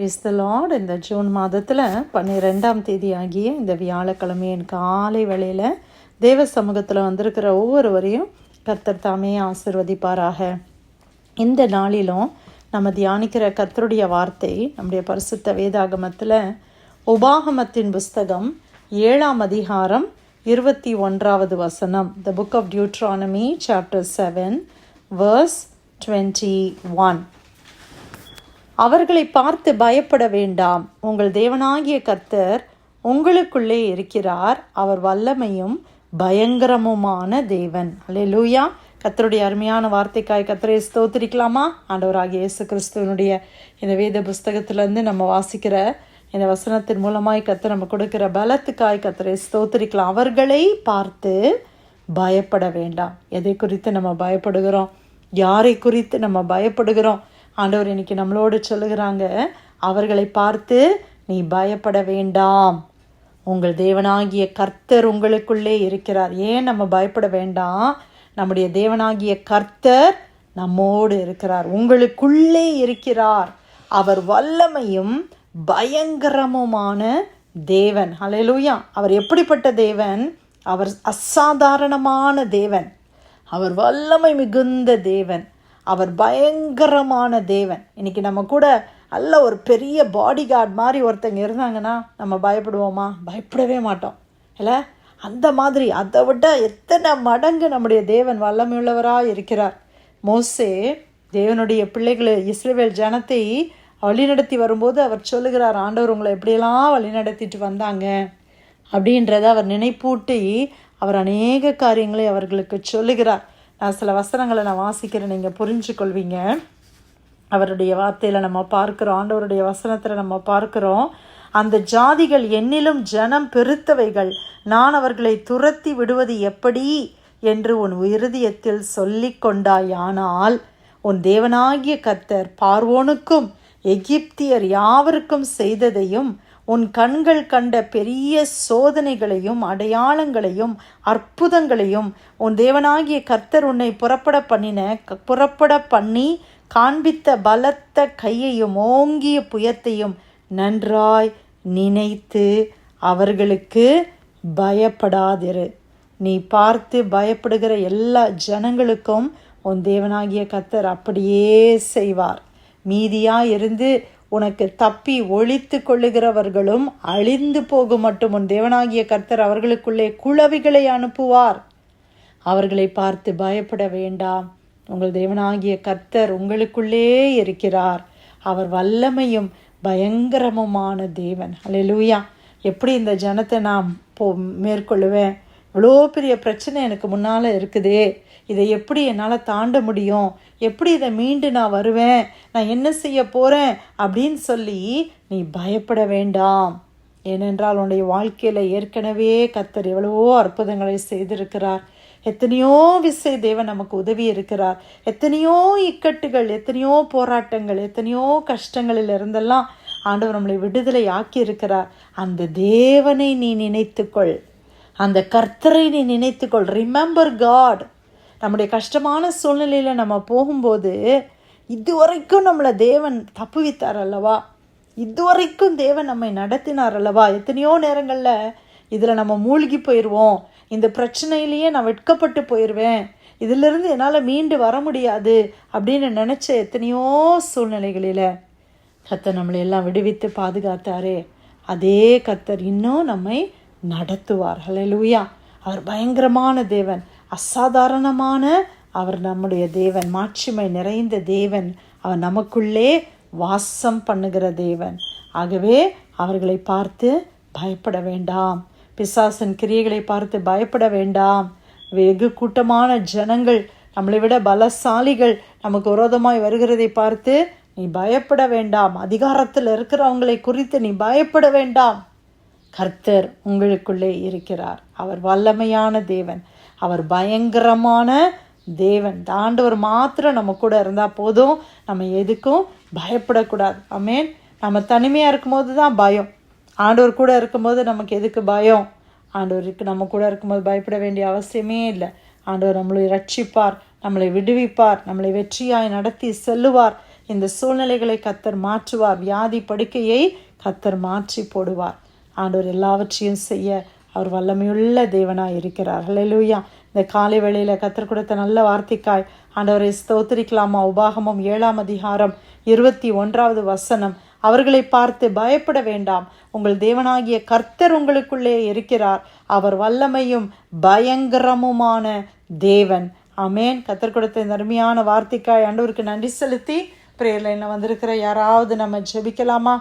Praise the Lord. இந்த June மாதத்தில் 12ஆம் தேதி ஆகிய இந்த வியாழக்கிழமையின் காலை வேளையில் தேவ சமூகத்தில் வந்திருக்கிற ஒவ்வொருவரையும் கர்த்தர் தாமே ஆசீர்வதிப்பாராக. இந்த நாளிலும் நம்ம தியானிக்கிற கர்த்தருடைய வார்த்தை நம்முடைய பரிசுத்த வேதாகமத்தில் உபாகமத்தின் புஸ்தகம் 7ஆம் அதிகாரம் 21வது வசனம். The book of Deuteronomy chapter 7 verse 21. அவர்களை பார்த்து பயப்பட வேண்டாம், உங்கள் தேவனாகிய கர்த்தர் உங்களுக்குள்ளே இருக்கிறார், அவர் வல்லமையும் பயங்கரமுமான தேவன். அல்லேலூயா. கர்த்தருடைய அருமையான வார்த்தைக்காய் கர்த்தரை ஸ்தோத்திரிக்கலாமா? ஆண்டவராகிய இயேசு கிறிஸ்துவனுடைய இந்த வேத புஸ்தகத்திலேருந்து நம்ம வாசிக்கிற இந்த வசனத்தின் மூலமாய் கர்த்தர் நம்ம கொடுக்கிற பலத்துக்காய் கர்த்தரை ஸ்தோத்திரிக்கலாம். அவர்களை பார்த்து பயப்பட வேண்டாம். எதை குறித்து நம்ம பயப்படுகிறோம்? யாரை குறித்து நம்ம பயப்படுகிறோம்? ஆண்டவர் இன்னைக்கு நம்மளோடு சொல்லுகிறாங்க, அவர்களை பார்த்து நீ பயப்பட வேண்டாம், உங்கள் தேவனாகிய கர்த்தர் உங்களுக்குள்ளே இருக்கிறார். ஏன் நம்ம பயப்பட வேண்டாம்? நம்முடைய தேவனாகிய கர்த்தர் நம்மோடு இருக்கிறார், உங்களுக்குள்ளே இருக்கிறார். அவர் வல்லமையும் பயங்கரமுமான தேவன். அல்லேலூயா. அவர் எப்படிப்பட்ட தேவன்? அவர் அசாதாரணமான தேவன், அவர் வல்லமை மிகுந்த தேவன், அவர் பயங்கரமான தேவன். இன்றைக்கி நம்ம கூட நல்ல ஒரு பெரிய பாடி கார்டு மாதிரி ஒருத்தங்க இருந்தாங்கன்னா நம்ம பயப்படுவோமா? பயப்படவே மாட்டோம் இல்லை? அந்த மாதிரி அதை விட எத்தனை மடங்கு நம்முடைய தேவன் வல்லமையுள்ளவராக இருக்கிறார். மோசே தேவனுடைய பிள்ளைகளை இஸ்ரவேல் ஜனத்தை வழிநடத்தி வரும்போது அவர் சொல்லுகிறார், ஆண்டவர் உங்களை எப்படியெல்லாம் வழிநடத்திட்டு வந்தாங்க அப்படின்றத அவர் நினைப்பூட்டி அவர் அநேக காரியங்களை அவர்களுக்கு சொல்லுகிறார். நான் சில வசனங்களை நான் வாசிக்கிறேன், நீங்கள் புரிஞ்சு கொள்வீங்க. அவருடைய வார்த்தையில் நம்ம பார்க்குறோம், ஆண்டவருடைய வசனத்தில் நம்ம பார்க்குறோம், அந்த ஜாதிகள் என்னிலும் ஜனம் பெருத்தவைகள், நான் அவர்களை துரத்தி விடுவது எப்படி என்று உன் இருதயத்தில் சொல்லி கொண்டாயானால் உன் தேவனாகிய கர்த்தர் பார்வோனுக்கும் எகிப்தியர் யாவருக்கும் செய்ததையும் உன் கண்கள் கண்ட பெரிய சோதனைகளையும் அடையாளங்களையும் அற்புதங்களையும் உன் தேவனாகிய கர்த்தர் உன்னை புறப்பட பண்ணி காண்பித்த பலத்த கையையும் ஓங்கிய புயத்தையும் நன்றாய் நினைத்து அவர்களுக்கு பயப்படாதிரு. நீ பார்த்து பயப்படுகிற எல்லா ஜனங்களுக்கும் உன் தேவனாகிய கர்த்தர் அப்படியே செய்வார். மீதியாக இருந்து உனக்கு தப்பி ஒழித்து கொள்ளுகிறவர்களும் அழிந்து போகும் மட்டும் உன் தேவனாகிய கர்த்தர் அவர்களுக்குள்ளே குளவிகளை அனுப்புவார். அவர்களை பார்த்து பயப்பட வேண்டாம், உங்கள் தேவனாகிய கர்த்தர் உங்களுக்குள்ளே இருக்கிறார், அவர் வல்லமையும் பயங்கரமுமான தேவன். அல்லேலூயா. எப்படி இந்த ஜனத்தை நான் மேற்கொள்ளுவேன்? இவ்வளோ பெரிய பிரச்சனை எனக்கு முன்னால் இருக்குதே, இதை எப்படி என்னால் தாண்ட முடியும்? எப்படி இதை மீண்டு நான் வருவேன்? நான் என்ன செய்ய போகிறேன் அப்படின்னு சொல்லி நீ பயப்பட வேண்டாம். ஏனென்றால் உன்னுடைய வாழ்க்கையில் ஏற்கனவே கர்த்தர் எவ்வளவோ அற்புதங்களை செய்திருக்கிறார். எத்தனையோ விசை தேவன் நமக்கு உதவி இருக்கிறார். எத்தனையோ இக்கட்டுகள், எத்தனையோ போராட்டங்கள், எத்தனையோ கஷ்டங்களில் இருந்தெல்லாம் ஆண்டவர் நம்மளை விடுதலை ஆக்கி இருக்கிறார். அந்த தேவனை நீ நினைத்துக்கொள், அந்த கர்த்தரை நீ நினைத்துக்கொள். Remember God. நம்முடைய கஷ்டமான சூழ்நிலையில் நம்ம போகும்போது இதுவரைக்கும் நம்மளை தேவன் தப்புவித்தார் அல்லவா? இதுவரைக்கும் தேவன் நம்மை நடத்தினார் அல்லவா? எத்தனையோ நேரங்களில் இதில் நம்ம மூழ்கி போயிடுவோம், இந்த பிரச்சனையிலேயே நான் வெட்கப்பட்டு போயிடுவேன், இதிலிருந்து என்னால் மீண்டு வர முடியாது அப்படின்னு நினச்ச எத்தனையோ சூழ்நிலைகளில் கர்த்தர் நம்மளை எல்லாம் விடுவித்து பாதுகாத்தாரே, அதே கர்த்தர் இன்னும் நம்மை நடத்துவார். அல்லேலூயா. அவர் பயங்கரமான தேவன், அசாதாரணமான அவர் நம்முடைய தேவன், மாட்சிமை நிறைந்த தேவன், அவர் நமக்குள்ளே வாசம் பண்ணுகிற தேவன். ஆகவே அவர்களை பார்த்து பயப்பட வேண்டாம், பிசாசின் கிரியைகளை பார்த்து பயப்பட வேண்டாம். வெகு கூட்டமான ஜனங்கள், நம்மளை விட பலசாலிகள் நமக்கு விரோதமாய் வருகிறதை பார்த்து நீ பயப்பட வேண்டாம். அதிகாரத்தில் இருக்கிறவங்களை குறித்து நீ பயப்பட வேண்டாம். கர்த்தர் உங்களுக்குள்ளே இருக்கிறார், அவர் வல்லமையான தேவன், அவர் பயங்கரமான தேவன். ஆண்டவர் மாத்திரம் நம்ம கூட இருந்தால் போதும், நம்ம எதுக்கும் பயப்படக்கூடாது. ஆமென். நம்ம தனிமையாக இருக்கும்போது தான் பயம். ஆண்டவர் கூட இருக்கும்போது நமக்கு எதுக்கு பயம்? ஆண்டவருக்கு நம்ம கூட இருக்கும்போது பயப்பட வேண்டிய அவசியமே இல்லை. ஆண்டவர் நம்மளை ரட்சிப்பார், நம்மளை விடுவிப்பார், நம்மளை வெற்றியாய் நடத்தி செல்லுவார். இந்த சூழ்நிலைகளை கர்த்தர் மாற்றுவார். வியாதி படுக்கையை கர்த்தர் மாற்றி போடுவார். ஆண்டவர் எல்லாவற்றையும் செய்ய அவர் வல்லமையுள்ள தேவனாய் இருக்கிறார். ஹல்லேலூயா. இந்த காலை வேளையில் கர்த்தர் கொடுத்த நல்ல வார்த்தைக்காய் ஆண்டவரை ஸ்தோத்திரிக்கலாமா? உபாகமம் 7ஆம் அதிகாரம் 21வது வசனம். அவர்களை பார்த்து பயப்பட வேண்டாம், உங்கள் தேவனாகிய கர்த்தர் உங்களுக்குள்ளே இருக்கிறார், அவர் வல்லமையும் பயங்கரமுமான தேவன். ஆமேன். கர்த்தர் கொடுத்த இந்த அருமையான வார்த்தைக்காய் ஆண்டவருக்கு நன்றி செலுத்தி பிரேயர் லைனில் வந்திருக்கிற யாராவது நம்ம ஜெபிக்கலாமா?